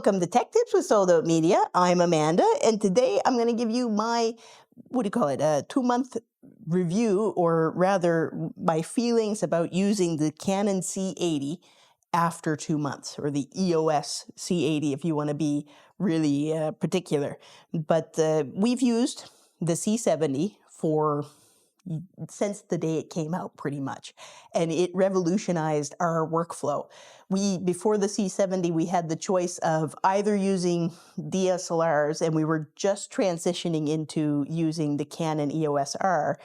Welcome to Tech Tips with Sold Out Media. I'm Amanda, and today I'm going to give you my, a 2-month review, or rather my feelings about using the Canon C80 after 2 months, or the EOS C80 if you want to be really particular. But we've used the C70 since the day it came out, pretty much, and it revolutionized our workflow. Before the C70, we had the choice of either using DSLRs, and we were just transitioning into using the Canon EOS R,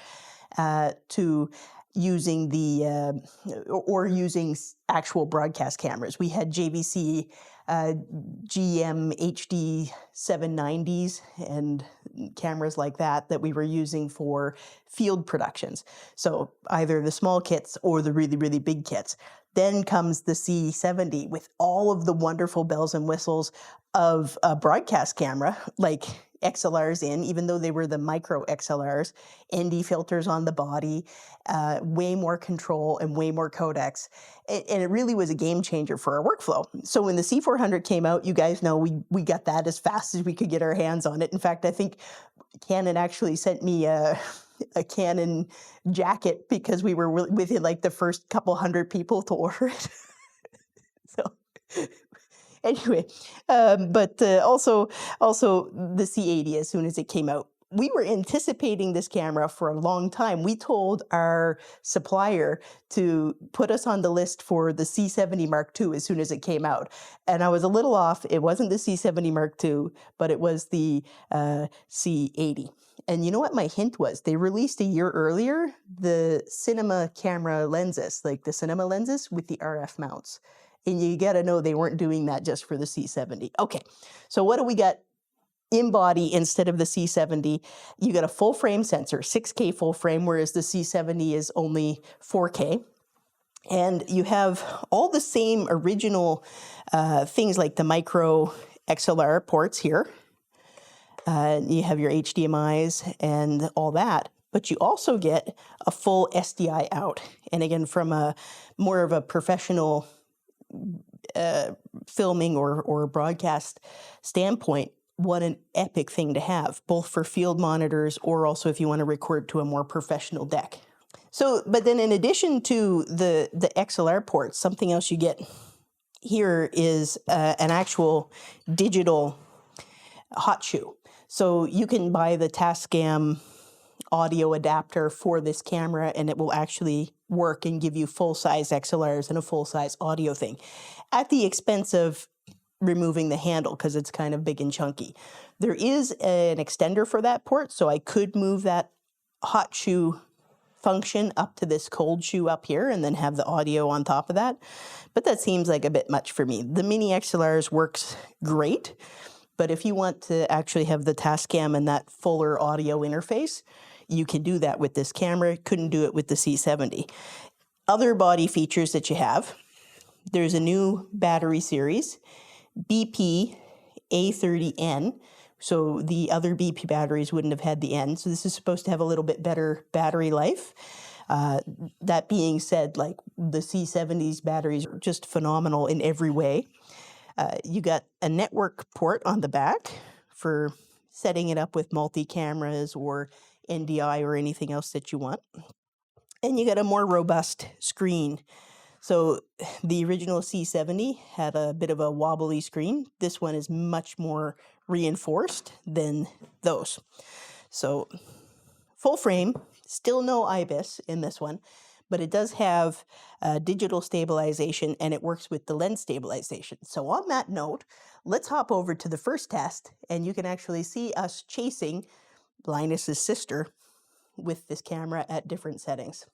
to using or using actual broadcast cameras. We had JVC GM HD 790s and cameras like that we were using for field productions. So either the small kits or the really, really big kits. Then comes the C70 with all of the wonderful bells and whistles of a broadcast camera, like XLRs even though they were the micro XLRs, ND filters on the body, way more control and way more codecs. And it really was a game changer for our workflow. So when the C400 came out, you guys know we got that as fast as we could get our hands on it. In fact, I think Canon actually sent me a Canon jacket because we were within like the first couple hundred people to order it. So anyway, but also the C80 as soon as it came out. We were anticipating this camera for a long time. We told our supplier to put us on the list for the C70 Mark II as soon as it came out. And I was a little off. It wasn't the C70 Mark II, but it was the C80. And you know what my hint was? They released a year earlier the cinema camera lenses, like the cinema lenses with the RF mounts. And you got to know they weren't doing that just for the C70. Okay, so what do we got in body instead of the C70? You got a full frame sensor, 6K full frame, whereas the C70 is only 4K. And you have all the same original things like the micro XLR ports here. You have your HDMIs and all that. But you also get a full SDI out. And again, from a more of a professional filming or broadcast standpoint, what an epic thing to have, both for field monitors or also if you want to record to a more professional deck. So, but then in addition to the XLR ports, something else you get here is an actual digital hot shoe. So you can buy the Tascam audio adapter for this camera, and it will actually work and give you full-size XLRs and a full-size audio thing at the expense of removing the handle because it's kind of big and chunky. There is an extender for that port, so I could move that hot shoe function up to this cold shoe up here and then have the audio on top of that. But that seems like a bit much for me. The mini XLRs works great, but if you want to actually have the Tascam and that fuller audio interface, you can do that with this camera. Couldn't do it with the C70. Other body features that you have, there's a new battery series, BP A30N. So the other BP batteries wouldn't have had the N. So this is supposed to have a little bit better battery life. That being said, like the C70's batteries are just phenomenal in every way. You got a network port on the back for setting it up with multi-cameras or NDI or anything else that you want. And you got a more robust screen. So the original C70 had a bit of a wobbly screen. This one is much more reinforced than those. So full frame, still no IBIS in this one, but it does have digital stabilization and it works with the lens stabilization. So on that note, let's hop over to the first test and you can actually see us chasing Linus's sister with this camera at different settings.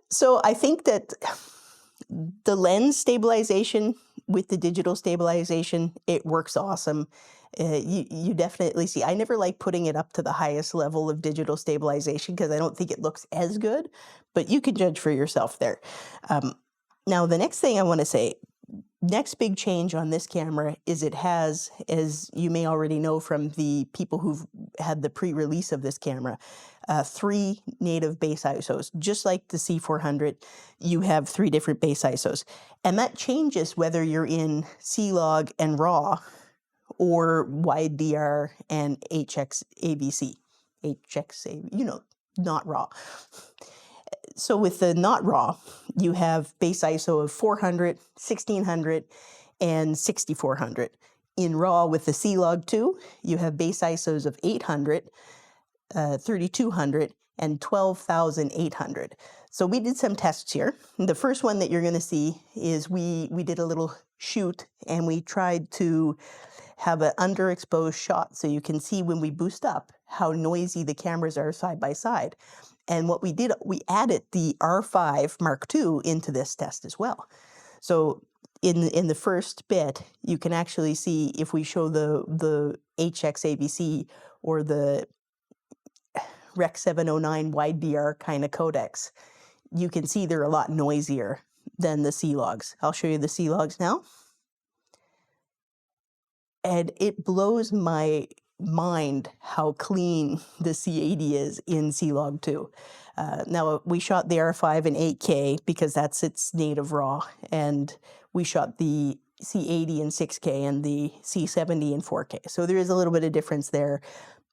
So I think that the lens stabilization with the digital stabilization, it works awesome. You definitely see, I never like putting it up to the highest level of digital stabilization because I don't think it looks as good, but you can judge for yourself there. Now, the next thing I want to say, next big change on this camera is it has, as you may already know from the people who've had the pre-release of this camera, 3 native base ISOs. Just like the C400, you have 3 different base ISOs. And that changes whether you're in C-Log and RAW or wide DR and HX-ABC. Not RAW. So with the not RAW, you have base ISO of 400, 1600, and 6400. In RAW with the C-Log 2, you have base ISOs of 800, 3200, and 12,800. So we did some tests here. The first one that you're going to see is we did a little shoot and we tried to have an underexposed shot so you can see when we boost up how noisy the cameras are side by side. And what we did, we added the R5 Mark II into this test as well. So in the first bit, you can actually see if we show the HX-ABC or the Rec 709 wide DR kind of codecs, you can see they're a lot noisier than the C-Logs. I'll show you the C-Logs now. And it blows my mind how clean the C80 is in C-Log 2. Now, we shot the R5 in 8K because that's its native RAW, and we shot the C80 in 6K and the C70 in 4K. So there is a little bit of difference there,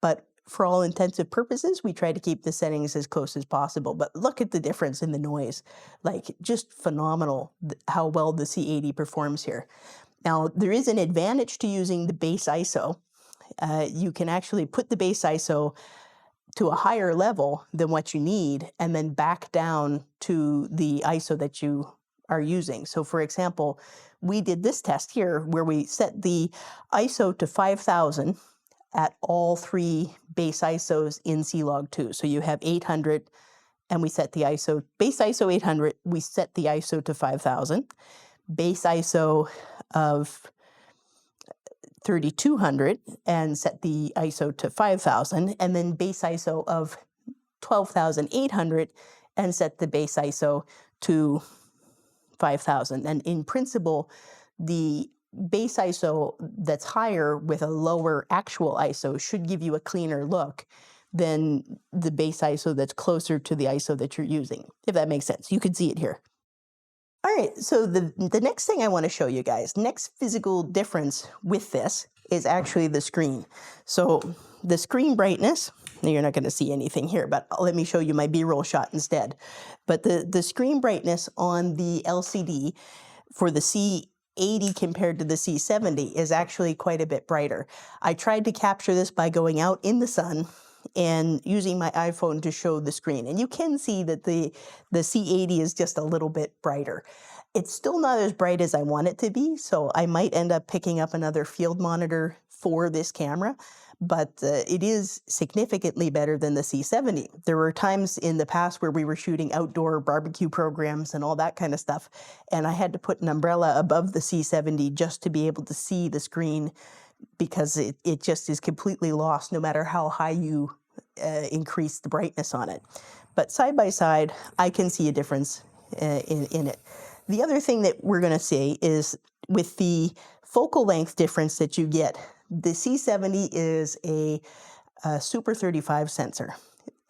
but for all intensive purposes, we try to keep the settings as close as possible. But look at the difference in the noise. Like, just phenomenal how well the C80 performs here. Now, there is an advantage to using the base ISO. You can actually put the base ISO to a higher level than what you need and then back down to the ISO that you are using. So for example, we did this test here where we set the ISO to 5,000 at all 3 base ISOs in C-Log 2. So you have 800 and we set the ISO, base ISO 800, we set the ISO to 5,000. Base ISO of 3200 and set the ISO to 5,000, and then base ISO of 12,800 and set the base ISO to 5,000. And in principle, the base ISO that's higher with a lower actual ISO should give you a cleaner look than the base ISO that's closer to the ISO that you're using, if that makes sense. You can see it here. All right, so the next thing I want to show you guys, next physical difference with this is actually the screen. So the screen brightness, you're not going to see anything here, but let me show you my B-roll shot instead. But the screen brightness on the LCD for the C80 compared to the C70 is actually quite a bit brighter. I tried to capture this by going out in the sun and using my iPhone to show the screen. And you can see that the C80 is just a little bit brighter. It's still not as bright as I want it to be, so I might end up picking up another field monitor for this camera, but it is significantly better than the C70. There were times in the past where we were shooting outdoor barbecue programs and all that kind of stuff, and I had to put an umbrella above the C70 just to be able to see the screen because it just is completely lost no matter how high you increase the brightness on it. But side by side, I can see a difference in it. The other thing that we're going to see is with the focal length difference that you get, the C70 is a Super 35 sensor.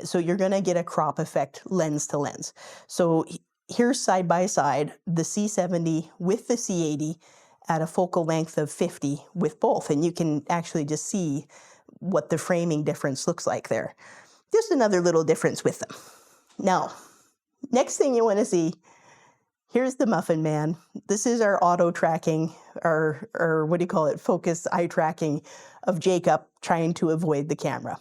So you're going to get a crop effect lens to lens. So here's side by side the C70 with the C80 at a focal length of 50 with both. And you can actually just see what the framing difference looks like there. Just another little difference with them. Now, next thing you want to see, here's the Muffin Man. This is our auto tracking, or what do you call it, focus eye tracking of Jacob trying to avoid the camera.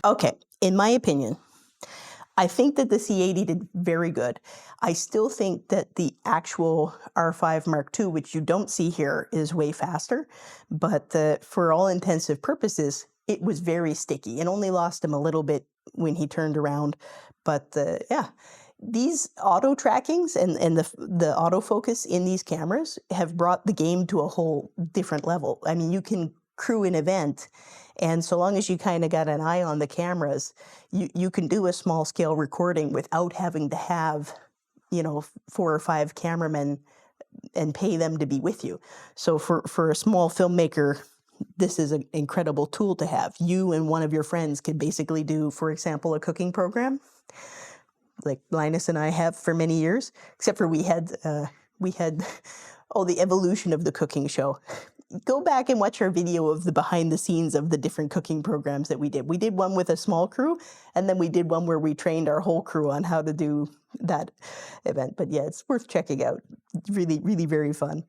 Okay, in my opinion, I think that the C80 did very good. I still think that the actual R5 Mark II, which you don't see here, is way faster, but for all intensive purposes, it was very sticky. It only lost him a little bit when he turned around, but yeah. These auto trackings and the autofocus in these cameras have brought the game to a whole different level. I mean, you can crew an event, and so long as you kind of got an eye on the cameras, you can do a small scale recording without having to have, 4 or 5 cameramen and pay them to be with you. So for a small filmmaker, this is an incredible tool to have. You and one of your friends could basically do, for example, a cooking program like Linus and I have for many years, except for we had the evolution of the cooking show. Go back and watch our video of the behind the scenes of the different cooking programs that we did. We did one with a small crew, and then we did one where we trained our whole crew on how to do that event. But yeah, it's worth checking out. Really, really very fun.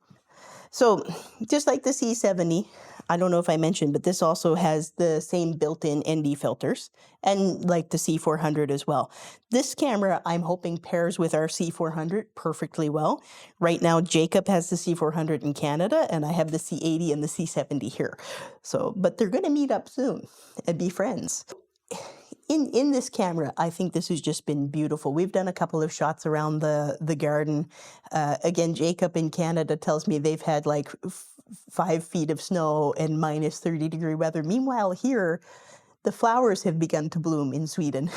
So just like the C70, I don't know if I mentioned, but this also has the same built-in ND filters, and like the C400 as well. This camera, I'm hoping, pairs with our C400 perfectly well. Right now, Jacob has the C400 in Canada, and I have the C80 and the C70 here. So, but they're going to meet up soon and be friends. In this camera, I think this has just been beautiful. We've done a couple of shots around the garden. Again, Jacob in Canada tells me they've had like 5 feet of snow and minus 30-degree weather. Meanwhile, here, the flowers have begun to bloom in Sweden.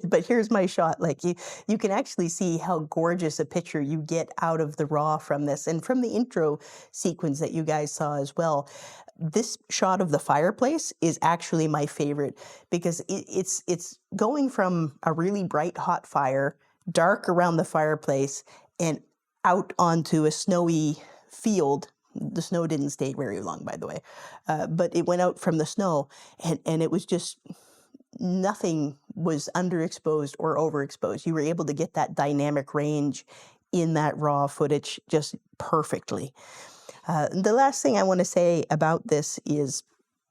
But here's my shot. Like you can actually see how gorgeous a picture you get out of the raw from this, and from the intro sequence that you guys saw as well. This shot of the fireplace is actually my favorite because it's going from a really bright hot fire, dark around the fireplace, and out onto a snowy field. The snow didn't stay very long, by the way, but it went out from the snow, and it was just nothing was underexposed or overexposed. You were able to get that dynamic range in that raw footage just perfectly. The last thing I want to say about this is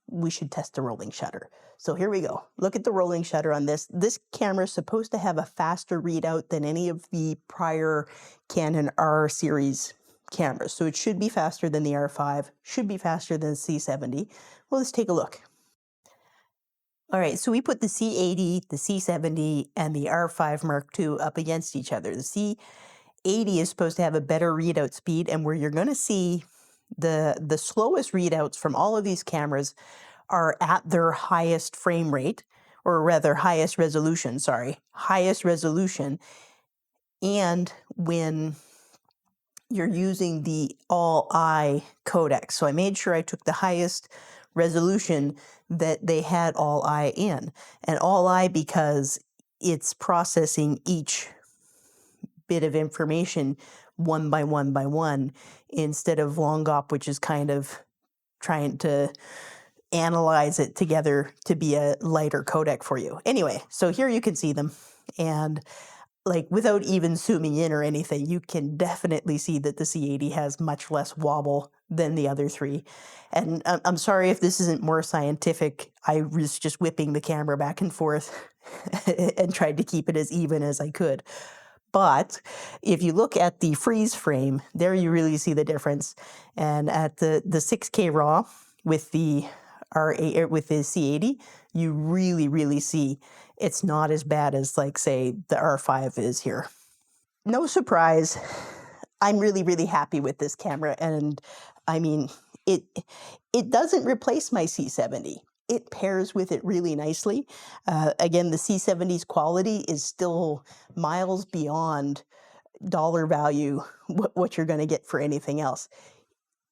we should test the rolling shutter. So here we go. Look at the rolling shutter on this. This camera is supposed to have a faster readout than any of the prior Canon R series cameras. So it should be faster than the R5, should be faster than the C70. Well, let's take a look. All right, so we put the C80, the C70, and the R5 Mark II up against each other. The C80 is supposed to have a better readout speed, and where you're going to see the slowest readouts from all of these cameras are at their highest frame rate, or rather highest resolution, and when you're using the all-eye codec. So I made sure I took the highest resolution that they had all-eye in. And all-eye because it's processing each bit of information one by one by one, instead of long-op, which is kind of trying to analyze it together to be a lighter codec for you. Anyway, so here you can see them. And like without even zooming in or anything, you can definitely see that the C80 has much less wobble than the other three. And I'm sorry if this isn't more scientific. I was just whipping the camera back and forth and tried to keep it as even as I could. But if you look at the freeze frame, there you really see the difference. And at the 6K RAW with the with the C80, you really, really see it's not as bad as, like, say, the R5 is here. No surprise, I'm really, really happy with this camera. And I mean, it doesn't replace my C70. It pairs with it really nicely. Again, the C70's quality is still miles beyond dollar value what you're going to get for anything else.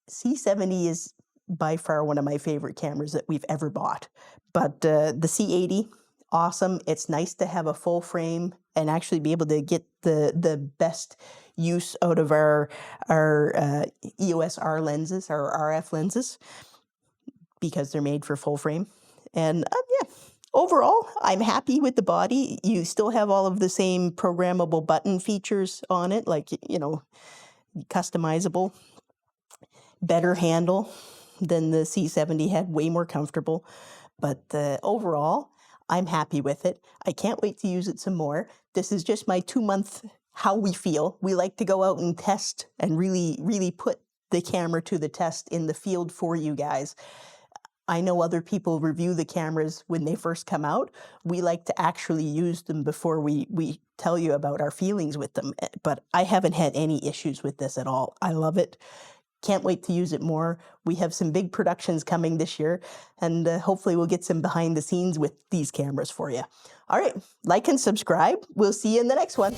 C70 is by far one of my favorite cameras that we've ever bought. But the C80, awesome. It's nice to have a full frame and actually be able to get the best use out of our EOS R lenses, our RF lenses, because they're made for full frame. And yeah, overall, I'm happy with the body. You still have all of the same programmable button features on it, like, customizable. Better handle than the C70 had, way more comfortable. But overall, I'm happy with it. I can't wait to use it some more. This is just my 2-month how we feel. We like to go out and test and really put the camera to the test in the field for you guys. I know other people review the cameras when they first come out. We like to actually use them before we tell you about our feelings with them. But I haven't had any issues with this at all. I love it. Can't wait to use it more. We have some big productions coming this year, and hopefully we'll get some behind the scenes with these cameras for you. All right, like and subscribe. We'll see you in the next one.